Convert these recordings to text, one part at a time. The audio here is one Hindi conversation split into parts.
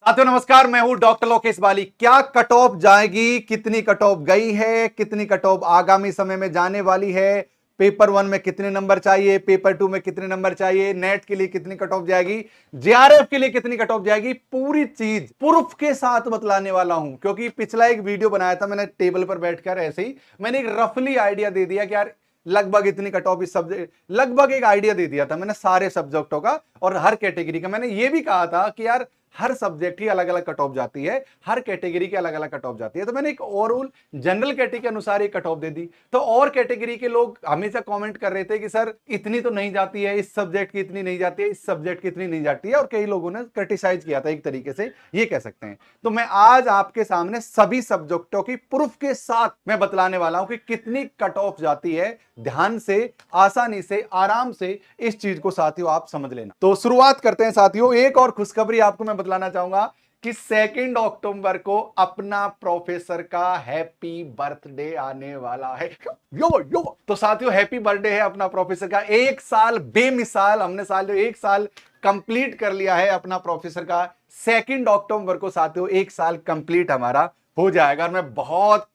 साथियों नमस्कार, मैं हूं डॉक्टर लोकेश बाली। क्या कट ऑफ जाएगी, कितनी कट ऑफ गई है, कितनी कट ऑफ आगामी समय में जाने वाली है, पेपर 1 में कितने नंबर चाहिए, पेपर 2 में कितने नंबर चाहिए, नेट के लिए कितनी कट ऑफ जाएगी, जेआरएफ के लिए कितनी कट ऑफ जाएगी, पूरी चीज प्रूफ के साथ बतलाने वाला हूं। क्योंकि पिछला एक वीडियो बनाया था मैंने टेबल पर बैठकर, ऐसे ही मैंने एक रफली आइडिया दे दिया कि यार लगभग इतनी कट ऑफ इस सब्जेक्ट, लगभग एक आइडिया दे दिया था मैंने सारे सब्जेक्टों का और हर कैटेगरी का। मैंने ये भी कहा था कि यार हर सब्जेक्ट की अलग अलग कट ऑफ जाती है, हर कैटेगरी की अलग अलग कट ऑफ जाती है। तो मैंने एक ओवरऑल जनरल कैटेगरी के अनुसार एक कट ऑफ दे दी। तो और कैटेगरी के लोग हमेशा कमेंट कर रहे थे कि सर इतनी तो नहीं जाती है, इस सब्जेक्ट की इतनी नहीं जाती है, इस सब्जेक्ट की इतनी नहीं जाती है, और कई लोगों ने क्रिटिसाइज किया था, एक तरीके से ये कह सकते हैं। तो मैं आज आपके सामने सभी सब्जेक्टों की प्रूफ के साथ मैं बतलाने वाला हूं कि कितनी कट ऑफ जाती है। ध्यान से, आसानी से, आराम से इस चीज को साथियों आप समझ लेना। तो शुरुआत करते हैं साथियों। एक और खुशखबरी आपको मैं बतलाना चाहूंगा कि 2 अक्टूबर को अपना प्रोफेसर का हैप्पी बर्थडे आने वाला है। यो यो तो साथियों हैप्पी बर्थडे है अपना प्रोफेसर का। एक साल बेमिसाल, हमने साल एक साल कंप्लीट कर लिया है अपना प्रोफेसर का। 2 अक्टूबर को साथियों एक साल कंप्लीट हमारा हो जाएगा। और मैं बहुत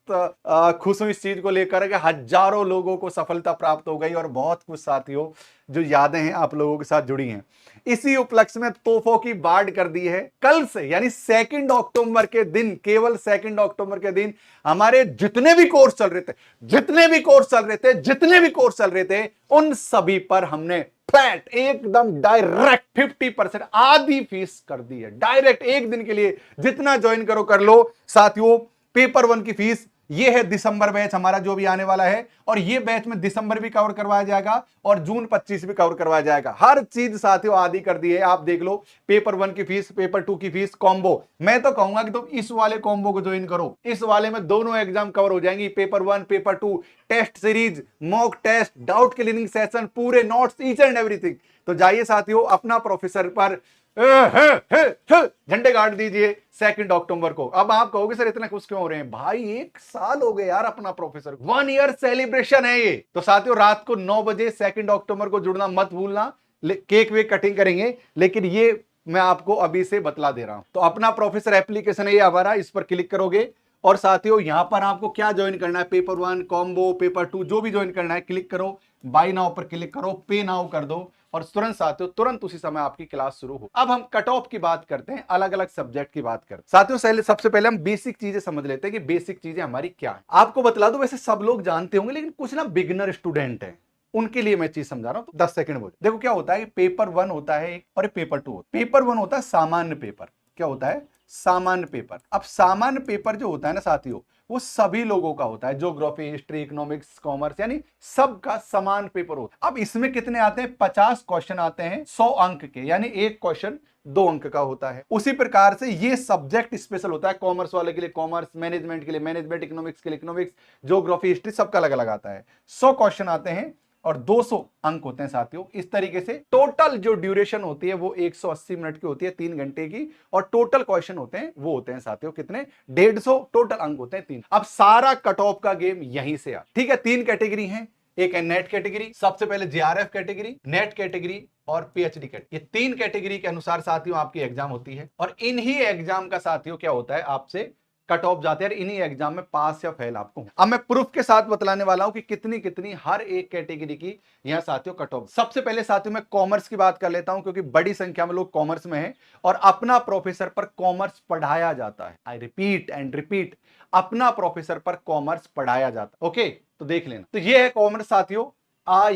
खुश हूं इस चीज को लेकर कि हजारों लोगों को सफलता प्राप्त हो गई और बहुत कुछ साथियों जो यादें हैं आप लोगों के साथ जुड़ी हैं। इसी उपलक्ष्य में तोहफों की बाढ़ कर दी है। कल से यानी 2 अक्टूबर के दिन, केवल 2 अक्टूबर के दिन हमारे जितने भी कोर्स चल रहे थे, जितने भी कोर्स चल रहे थे उन सभी पर हमने फ्लैट एकदम डायरेक्ट 50% आधी फीस कर दी है। डायरेक्ट एक दिन के लिए जितना ज्वाइन करो कर लो साथियों। पेपर 1 की फीस ये है, दिसंबर बैच हमारा जो भी आने वाला है, और ये बैच में दिसंबर भी कवर करवाया जाएगा और जून 25 भी कवर करवाया जाएगा। हर चीज साथियों आदि कर दी है। आप देख लो, पेपर 1 की फीस, पेपर 2 की फीस, कॉम्बो। मैं तो कहूंगा कि तुम इस वाले कॉम्बो को ज्वाइन करो। इस वाले में दोनों एग्जाम कवर हो जाएंगी, paper 1 paper 2, test series, mock test, doubt clearing session, पूरे नोट्स, ईच एंड एवरीथिंग। तो जाइए साथियों अपना प्रोफेसर पर झंडे गाड़ दीजिए 2 अक्टूबर को। अब आप कहोगे सर इतने खुश क्यों हो रहे हैं? भाई 1 साल हो गए यार अपना प्रोफेसर, 1 ईयर सेलिब्रेशन है ये। तो साथियों रात को 9 बजे 2 अक्टूबर को जुड़ना मत भूलना। केक वेक कटिंग करेंगे, लेकिन ये मैं आपको अभी से बतला दे रहा हूं। तो अपना प्रोफेसर एप्लीकेशन है ये हमारा, इस पर क्लिक करोगे और साथियों यहां पर आपको क्या ज्वाइन करना है, पेपर 1, कॉम्बो, पेपर 2 जो भी ज्वाइन करना है क्लिक करो, बाय नाउ पर क्लिक करो, पे नाउ कर दो और तुरंत साथियों तुरंत उसी समय आपकी क्लास शुरू हो। अब हम कट ऑफ की बात करते हैं, अलग अलग सब्जेक्ट की बात करते हैं साथियों। सबसे पहले हम बेसिक चीजें समझ लेते हैं कि बेसिक चीजें हमारी क्या है। आपको बतला दो, वैसे सब लोग जानते होंगे लेकिन कुछ ना बिगिनर स्टूडेंट है, उनके लिए मैं चीज समझा रहा हूं। तो 10 सेकंड बोल। देखो क्या होता है, पेपर 1 होता है और पेपर 2 होता है। पेपर 1 होता है सामान्य पेपर। क्या होता है? सामान्य पेपर। अब सामान्य पेपर जो होता है ना साथियों, वो सभी लोगों का होता है, ज्योग्राफी, हिस्ट्री, इकोनॉमिक्स, कॉमर्स, यानी सबका समान पेपर होता है। अब इसमें कितने आते हैं? 50 क्वेश्चन आते हैं 100 अंक के, यानी एक क्वेश्चन 2 अंक का होता है। उसी प्रकार से ये सब्जेक्ट स्पेशल होता है, कॉमर्स वाले के लिए कॉमर्स, मैनेजमेंट के लिए मैनेजमेंट, इकोनॉमिक्स के लिए इकोनॉमिक्स, ज्योग्राफी, हिस्ट्री, सबका अलग अलग आता है। 100 क्वेश्चन आते हैं और 200 अंक होते हैं साथियों। इस तरीके से टोटल जो ड्यूरेशन होती है वो 180 मिनट की होती है, 3 घंटे की। और टोटल क्वेश्चन होते हैं वो होते हैं साथियों कितने? 150। टोटल अंक होते हैं 3। अब सारा कट ऑफ का गेम यहीं से आ, ठीक है। 3 कैटेगरी है, एक है नेट कैटेगरी, सबसे पहले जेआरएफ कैटेगरी, नेट कैटेगरी और पीएचडी कैटेगरी। ये 3 कैटेगरी के अनुसार साथियों आपकी एग्जाम होती है और इन्हीं एग्जाम का साथियों क्या होता है, आपसे कट ऑफ जाते हैं। इन्हीं एग्जाम में पास या फेल आपको। अब मैं प्रूफ के साथ बतलाने वाला हूं कि कितनी कितनी हर एक कैटेगरी की यहां साथियों कट ऑफ। सबसे पहले साथियों मैं कॉमर्स की बात कर लेता हूं, क्योंकि बड़ी संख्या में लोग कॉमर्स में हैं और अपना प्रोफेसर पर कॉमर्स पढ़ाया जाता है। आई रिपीट एंड रिपीट, अपना प्रोफेसर पर कॉमर्स पढ़ाया जाता है। ओके, तो देख लेना। तो ये है कॉमर्स साथियों।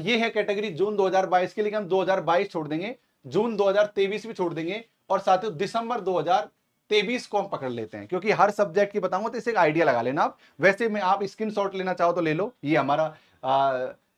ये है कैटेगरी जून 2022 के लिए। हम 2022 छोड़ देंगे, जून 2023 भी छोड़ देंगे और साथियों दिसंबर 2023 को हम पकड़ लेते हैं, क्योंकि हर सब्जेक्ट की बताऊंगा तो इसे आइडिया लगा लेना आप। वैसे में आप स्क्रीनशॉट लेना चाहो तो ले लो। ये हमारा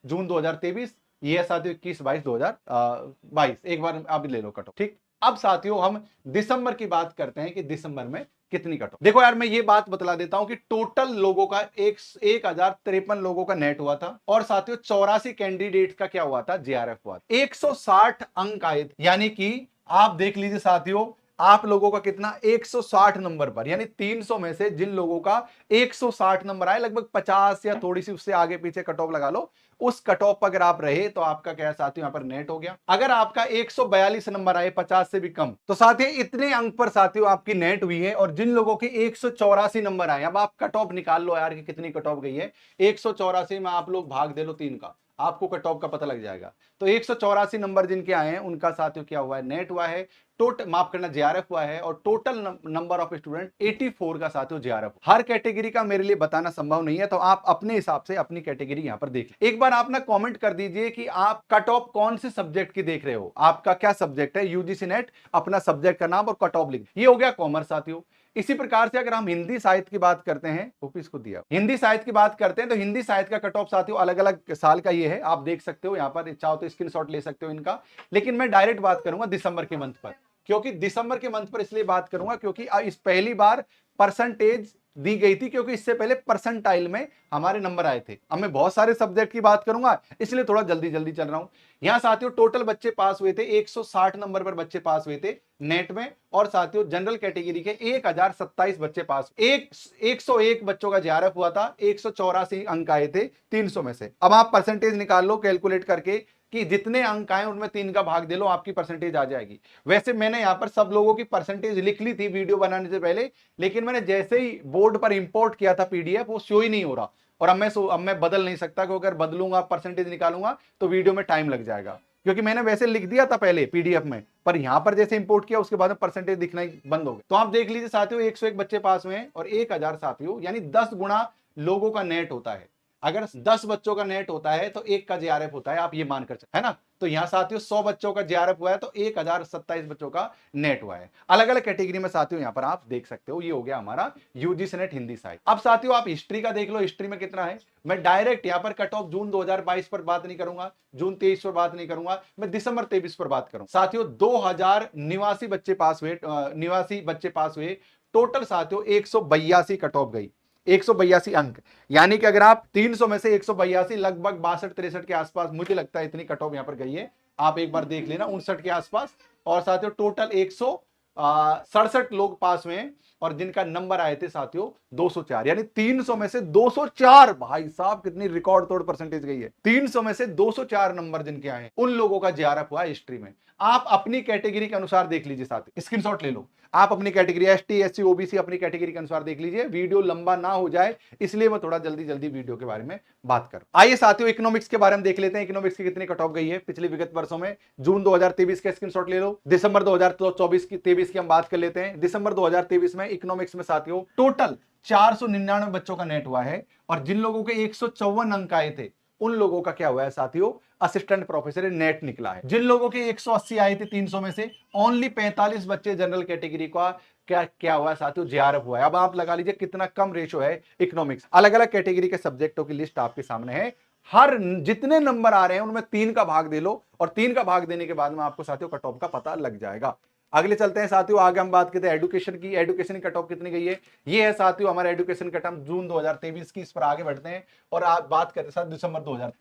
जून 2023, ये है साथियों 21-22-2022। एक बार आप ले लो कट ऑफ, ठीक। अब साथियों हम दिसंबर की बात करते हैं कि दिसंबर में कितनी कट ऑफ। देखो यार मैं ये बात बतला देता हूं कि टोटल लोगों का 1053 लोगों का नेट हुआ था और साथियों 84 कैंडिडेट का क्या हुआ था? जेआरएफ हुआ था। 160 अंक आए थे, यानी कि आप देख लीजिए साथियों आप लोगों का कितना 160 नंबर पर, यानी 300 में से जिन लोगों का 160 नंबर आए, लगभग 50 या थोड़ी सी उससे आगे पीछे कट ऑफ लगा लो, उस कट ऑफ पर अगर आप रहे तो आपका क्या साथियों यहां पर नेट हो गया। अगर आपका 142 नंबर आए 50 से भी कम, तो साथियों इतने अंक पर साथियों आपकी नेट हुई है। और जिन लोगों के 184 नंबर आए, अब आप कट ऑफ निकाल लो यार कि कितनी कट ऑफ गई है। 184 में आप लोग भाग दे लो 3 का, आपको कट ऑफ का पता लग जाएगा। तो 184 नंबर जिनके आए हैं उनका साथियों क्या हुआ है, नेट हुआ है। टोटल माफ करना जेआरएफ हुआ है, और टोटल नंबर ऑफ स्टूडेंट 84 का साथियों जेआरएफ। हर कैटेगरी का मेरे लिए बताना संभव नहीं है, तो आप अपने हिसाब से अपनी कैटेगरी यहां पर देख एक बार आप ना कमेंट कर दीजिए कि आप कट ऑफ कौन से सब्जेक्ट की देख रहे हो, आपका क्या सब्जेक्ट है। यूजीसी नेट अपना सब्जेक्ट का नाम और कट ऑफ लिख, ये हो गया कॉमर्स साथियों। इसी प्रकार से अगर हम हिंदी साहित्य की बात करते हैं, ऑफिस को दिया, हिंदी साहित्य की बात करते हैं, तो हिंदी साहित्य का कट ऑफ साथियों अलग अलग साल का ये है, आप देख सकते हो यहां पर, चाहो तो स्क्रीनशॉट ले सकते हो इनका। लेकिन मैं डायरेक्ट बात करूंगा दिसंबर के मंथ पर, क्योंकि दिसंबर के मंथ पर इसलिए बात करूंगा क्योंकि इस पहली बार परसेंटेज दी गई थी, क्योंकि इससे पहले परसेंटाइल में हमारे नंबर आए थे। अब मैं बहुत सारे सब्जेक्ट की बात करूंगा, इसलिए थोड़ा जल्दी जल्दी चल रहा हूं। यहां साथियों टोटल बच्चे पास हुए थे, 160 नंबर पर बच्चे पास हुए थे नेट में। और साथियों जनरल कैटेगरी के 1027 बच्चे पास, 101 बच्चों का जेआरएफ हुआ था, 184 अंक आए थे 300 में से। अब आप परसेंटेज निकाल लो कैलकुलेट करके कि जितने अंक आए उनमें 3 का भाग दे लो, आपकी परसेंटेज आ जाएगी। वैसे मैंने यहां पर सब लोगों की परसेंटेज लिख ली थी वीडियो बनाने से पहले, लेकिन मैंने जैसे ही बोर्ड पर इंपोर्ट किया था पीडीएफ, वो शो ही नहीं हो रहा। और अब मैं बदल नहीं सकता, क्योंकि अगर बदलूंगा परसेंटेज निकालूंगा तो वीडियो में टाइम लग जाएगा, क्योंकि मैंने वैसे लिख दिया था पहले पीडीएफ में, पर यहां पर जैसे इंपोर्ट किया उसके बाद में परसेंटेज दिखना ही बंद हो गया। तो आप देख लीजिए साथियों 101 बच्चे पास हुए हैं और 1000 साथियों, यानी 10 गुना लोगों का नेट होता है। अगर 10 बच्चों का नेट होता है तो 1 का जेआरएफ होता है, आप ये मानकर चल, है ना। तो यहां साथियों 100 बच्चों का जेआरएफ हुआ है, तो 1027 बच्चों का नेट हुआ है। अलग अलग कैटेगरी में साथियों यहां पर आप देख सकते हो। ये हो गया हमारा यूजीसी नेट हिंदी साइड। अब साथियों आप हिस्ट्री का देख लो, हिस्ट्री में कितना है। मैं डायरेक्ट यहां पर कट ऑफ जून 2022 पर बात नहीं करूंगा, जून 23 पर बात नहीं करूंगा, मैं दिसंबर 23 पर बात करूंगा। साथियों 2089 बच्चे पास हुए, 89 बच्चे पास हुए टोटल साथियों, 182 कट ऑफ गई, 182 अंक। यानी कि अगर आप 300 में से 182, लगभग 62-63 के आसपास मुझे लगता है इतनी कट ऑफ यहां पर गई है। आप एक बार देख लेना, 59 के आसपास। और साथियों टोटल 167 लोग पास हुए हैं, और जिनका नंबर आए थे साथियों 204, यानी 300 में से 204। भाई साहब कितनी रिकॉर्ड तोड़ परसेंटेज गई है। 300 में से 204 नंबर जिनके आए उन लोगों का जेआरएफ हुआ हिस्ट्री में। आप अपनी कैटेगरी के अनुसार देख लीजिए, साथ स्क्रीनशॉट ले लो। आप अपनी कैटेगरी एसटी एससी ओबीसी अपनी कैटेगरी के अनुसार देख लीजिए, वीडियो लंबा ना हो जाए इसलिए मैं थोड़ा जल्दी जल्दी वीडियो के बारे में बात कर। आइए साथियों इकोनॉमिक्स के बारे में देख लेते हैं, इकोनॉमिक्स की कितनी कट ऑफ गई है पिछले विगत वर्षों में। जून 2023 का स्क्रीनशॉट ले लो, दिसंबर 2024 की 23 की हम बात कर लेते हैं। दिसंबर 2023 में इकोनॉमिक्स में साथियों टोटल 499 बच्चों का नेट हुआ है, और जिन लोगों के 154 अंक आए थे उन लोगों का क्या हुआ है साथियों, असिस्टेंट प्रोफेसर नेट निकला है। जिन लोगों के 180 आए थे 300 में से, ओनली 45 बच्चे जनरल कैटेगरी का क्या हुआ है साथियों, जेआरएफ हुआ है। अब आप लगा लीजिए कितना कम रेशो है इकोनॉमिक्स। अलग अलग कैटेगरी के सब्जेक्टों की लिस्ट आपके सामने है, हर जितने नंबर आ रहे हैं उनमें 3 का भाग दे लो, और 3 का भाग देने के बाद में आपको साथियों कट ऑफ का पता लग जाएगा। अगले चलते हैं साथियों, आगे हम बात करते हैं एजुकेशन की। एजुकेशन की कट ऑफ कितनी गई है, ये है साथियों हमारा एजुकेशन कट ऑफ जून 2023 की। इस पर आगे बढ़ते हैं और आप बात करते हैं साथ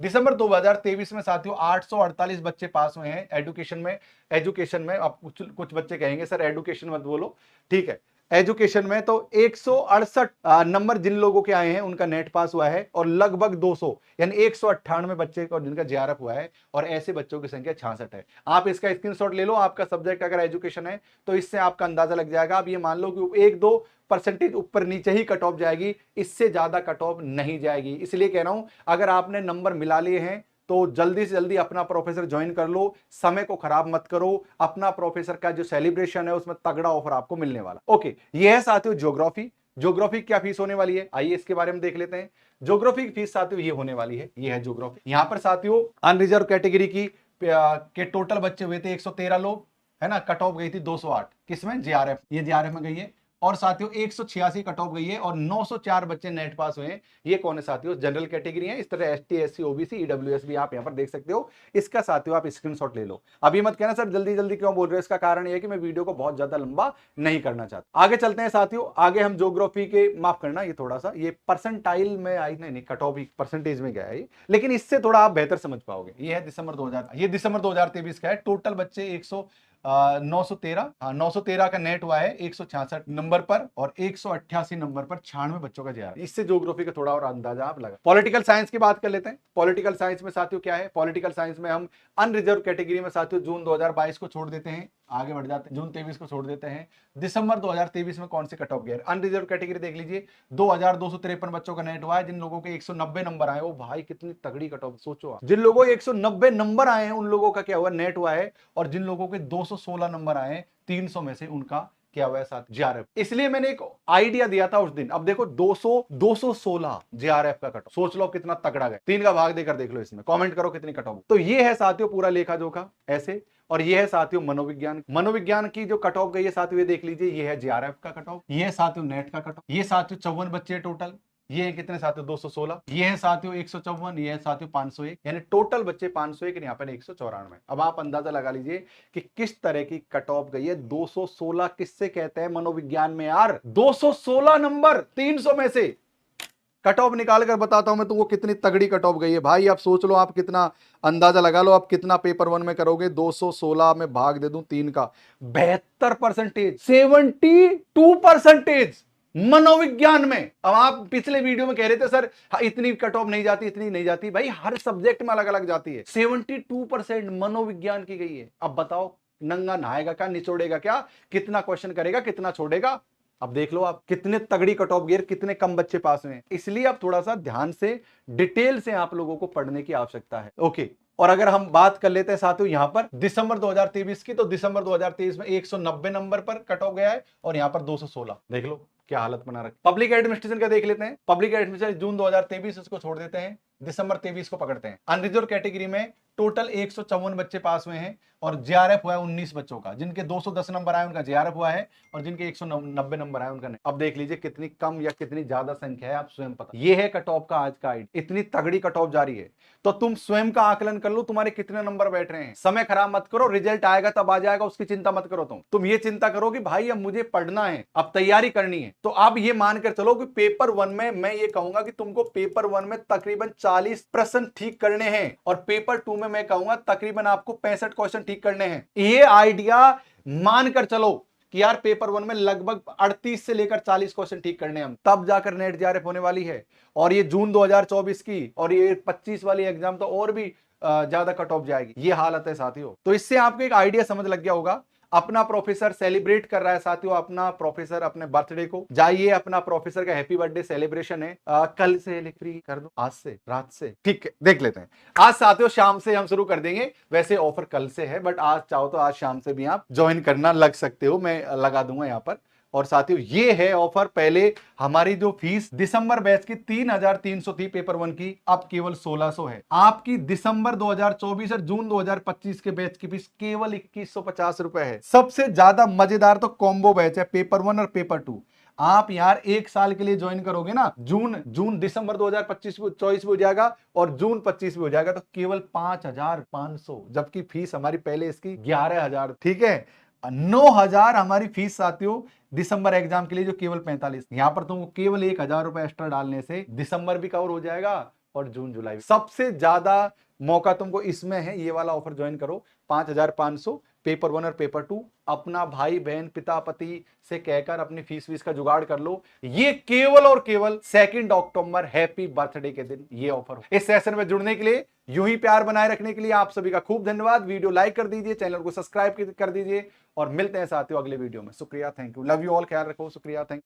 दिसंबर 2023 में साथियों 848 बच्चे पास हुए हैं एजुकेशन में। अब कुछ बच्चे कहेंगे सर एजुकेशन मत बोलो, ठीक है। एजुकेशन में तो 168 नंबर जिन लोगों के आए हैं उनका नेट पास हुआ है, और लगभग 200 यानी 198 बच्चे को जिनका जेआरएफ हुआ है, और ऐसे बच्चों की संख्या 66 है। आप इसका स्क्रीनशॉट ले लो, आपका सब्जेक्ट अगर एजुकेशन है तो इससे आपका अंदाजा लग जाएगा। आप ये मान लो कि 1-2% ऊपर नीचे ही कट ऑफ जाएगी, इससे ज्यादा कट ऑफ नहीं जाएगी। इसलिए कह रहा हूं अगर आपने नंबर मिला लिए हैं तो जल्दी से जल्दी अपना प्रोफेसर ज्वाइन कर लो, समय को खराब मत करो। अपना प्रोफेसर का जो सेलिब्रेशन है उसमें तगड़ा ऑफर आपको मिलने वाला। ओके, ये है साथियों ज्योग्राफी क्या फीस होने वाली है, आइए इसके बारे में देख लेते हैं। ज्योग्राफी की फीस साथियों ये होने वाली है, ये है ज्योग्राफी। यहां पर साथियों अनरिजर्व कैटेगरी की के टोटल बच्चे हुए थे 113 लोग, है ना। कट ऑफ गई थी 208, किसमें, जेआरएफ, ये जेआरएफ में गई है। और साथियों 186 कट ऑफ गई है, और 904 बच्चे नेट पास हुए हैं। ये कौन है साथियों, जनरल कैटेगरी है। इस तरह एसटी एससी ओबीसी ईडब्ल्यूएस भी आप यहां पर देख सकते हो। इसका साथियों आप स्क्रीनशॉट ले लो। अभी मत कहना सर जल्दी जल्दी क्यों बोल रहे हो, इसका कारण यह है कि मैं वीडियो को बहुत ज्यादा लंबा नहीं करना चाहता। आगे चलते हैं साथियों, आगे हम ज्योग्राफी के, माफ करना ये थोड़ा सा ये परसेंटाइल में आई, नहीं कट ऑफ परसेंटेज में गया है, लेकिन इससे थोड़ा आप बेहतर समझ पाओगे। ये है दिसंबर 2023 का है। टोटल बच्चे 913, हाँ 913 का नेट हुआ है 166 नंबर पर और 188 नंबर पर 96 बच्चों का JRF। इससे ज्योग्राफी का थोड़ा और अंदाजा आप लगा। पॉलिटिकल साइंस की बात कर लेते हैं। पॉलिटिकल साइंस में साथियों क्या है, पॉलिटिकल साइंस में हम अनरिजर्व कैटेगरी में साथियों जून 2022 को छोड़ देते हैं, आगे बढ़ जाते हैं, जून 23 को छोड़ देते हैं। दिसंबर 2023 में कौन से कट ऑफ गए, अनरिजर्व कैटेगरी देख लीजिए, 2253 बच्चों का नेट हुआ है, जिन लोगों के 190 नंबर आए, वो भाई कितनी तगड़ी कट ऑफ, सोचो आप, जिन लोगों के 190 नंबर आए हैं उन लोगों का क्या हुआ, नेट हुआ है, और जिन लोगों के 216 नंबर आए 300 में से उनका क्या हुआ है साथ JRF। इसलिए मैंने एक आइडिया दिया था उस दिन। अब देखो 216 JRF का कट ऑफ, सोच लो कितना तगड़ा गया, 3 का भाग देकर देख लो, इसमें कमेंट करो कितनी कट ऑफ। तो ये है साथियों पूरा लेखा जोखा ऐसे। और ये है साथियों मनोविज्ञान, मनोविज्ञान की जो कट ऑफ गई है साथियों, ये देख लीजिए, ये है JRF का कट ऑफ, ये है साथियों नेट का कट ऑफ, ये साथियों 54 बच्चे टोटल, ये है कितने साथियों 216, ये है साथियों 154, ये है साथियों 501, यानी टोटल बच्चे 501, यहाँ पर 194। अब आप अंदाजा लगा लीजिए कि किस तरह की कट ऑफ गई है। 216 किससे कहते हैं मनोविज्ञान में यार, 216 नंबर 300 में से कट ऑफ निकाल कर बताता हूं मैं तुमको कितनी तगड़ी कट ऑफ गई है भाई। आप सोच लो, आप कितना अंदाजा लगा लो, आप कितना पेपर 1 में करोगे। 216 में भाग दे दूं 3 का, 72%, 72% मनोविज्ञान में। अब आप पिछले वीडियो में कह रहे थे सर इतनी कट ऑफ नहीं जाती, इतनी नहीं जाती, भाई हर सब्जेक्ट में अलग अलग जाती है। 72% मनोविज्ञान की गई है। अब बताओ नंगा नहाएगा क्या, निचोड़ेगा क्या, कितना क्वेश्चन करेगा, कितना छोड़ेगा। अब देख लो आप कितने तगड़ी कट ऑफ गियर, कितने कम बच्चे पास हुए हैं। इसलिए आप थोड़ा सा ध्यान से डिटेल से आप लोगों को पढ़ने की आवश्यकता है। ओके, और अगर हम बात कर लेते हैं साथियों यहां पर दिसंबर 2023 की, तो दिसंबर 2023 में 190 नंबर पर कट ऑफ गया है और यहां पर 216, देख लो क्या हालत बना रखी। पब्लिक एडमिनिस्ट्रेशन का देख लेते हैं। पब्लिक एडमिनिस्ट्रेशन जून 2023 इसको छोड़ देते हैं, दिसंबर 23 को पकड़ते हैं। अनरिजर्व कैटेगरी में टोटल 154 बच्चे पास हुए हैं और JRF हुआ है 19 बच्चों का, जिनके 210 नंबर आए उनका JRF हुआ है और जिनके 190 नंबर आए उनका नहीं। अब देख लीजिए कितनी कम या कितनी ज्यादा संख्या है, आप स्वयं पता। ये है कट ऑफ का आज का आइडिया। इतनी तगड़ी कट ऑफ जारी है तो तुम स्वयं का आकलन कर लो, तुम्हारे कितने नंबर बैठ रहे हैं। समय खराब मत करो, रिजल्ट आएगा तब आ जाएगा, उसकी चिंता मत करो। तुम ये चिंता करो कि भाई अब मुझे पढ़ना है, अब तैयारी करनी है। तो अब ये मानकर चलो कि पेपर 1 में मैं ये कहूंगा कि तुमको पेपर 1 में तकरीबन 40 प्रश्न ठीक करने हैं और पेपर 2 में मैं कहूंगा तकरीबन आपको 65 क्वेश्चन ठीक करने हैं। ये आइडिया मानकर चलो कि यार पेपर 1 में लगभग 38 से लेकर 40 क्वेश्चन ठीक करने हम, तब जाकर नेट JRF होने वाली है। और ये जून 2024 की और ये 25 वाली एग्जाम तो और भी ज्यादा कट ऑफ जाएगी। ये हालत है साथियों। तो इससे आपको एक आइडिया समझ लग गया होगा। अपना प्रोफेसर सेलिब्रेट कर रहा है साथियों, अपना प्रोफेसर अपने बर्थडे को, जाइए अपना प्रोफेसर का हैप्पी बर्थडे सेलिब्रेशन है। कल से फ्री कर दो, आज से रात से, ठीक है देख लेते हैं। आज साथियों शाम से हम शुरू कर देंगे, वैसे ऑफर कल से है बट आज चाहो तो आज शाम से भी आप ज्वाइन करना लग सकते हो, मैं लगा दूंगा यहाँ पर। और साथियों ये है ऑफर। पहले हमारी जो फीस दिसंबर बैच की 3300 थी पेपर 1 की, अब केवल 1600 है। आपकी दिसंबर 2024 और जून 2025 के बैच की फीस केवल 2150 रुपए है। सबसे ज्यादा मजेदार तो कॉम्बो बैच है, पेपर 1 और पेपर 2। आप यार 1 साल के लिए ज्वाइन करोगे ना, जून दिसंबर 2024 भी हो जाएगा और जून 25 भी हो जाएगा, तो केवल 5500, जबकि फीस हमारी पहले इसकी 11000, ठीक है। 9000 हमारी फीस साथियों दिसंबर एग्जाम के लिए, जो केवल 45। यहां पर तुमको केवल 1000 रुपए एक्स्ट्रा डालने से दिसंबर भी कवर हो जाएगा और जून जुलाई। सबसे ज्यादा मौका तुमको इसमें है, ये वाला ऑफर ज्वाइन करो 5500 पेपर 1 और पेपर 2। अपना भाई बहन पिता पति से कहकर अपनी फीस का जुगाड़ कर लो। ये केवल और केवल 2 अक्टूबर हैप्पी बर्थडे के दिन ये ऑफर। इस सेशन में जुड़ने के लिए, यूं ही प्यार बनाए रखने के लिए आप सभी का खूब धन्यवाद। वीडियो लाइक कर दीजिए, चैनल को सब्सक्राइब कर दीजिए और मिलते हैं साथियों अगले वीडियो में। शुक्रिया, thank you, love you all, ख्याल रखो, शुक्रिया, थैंक यू।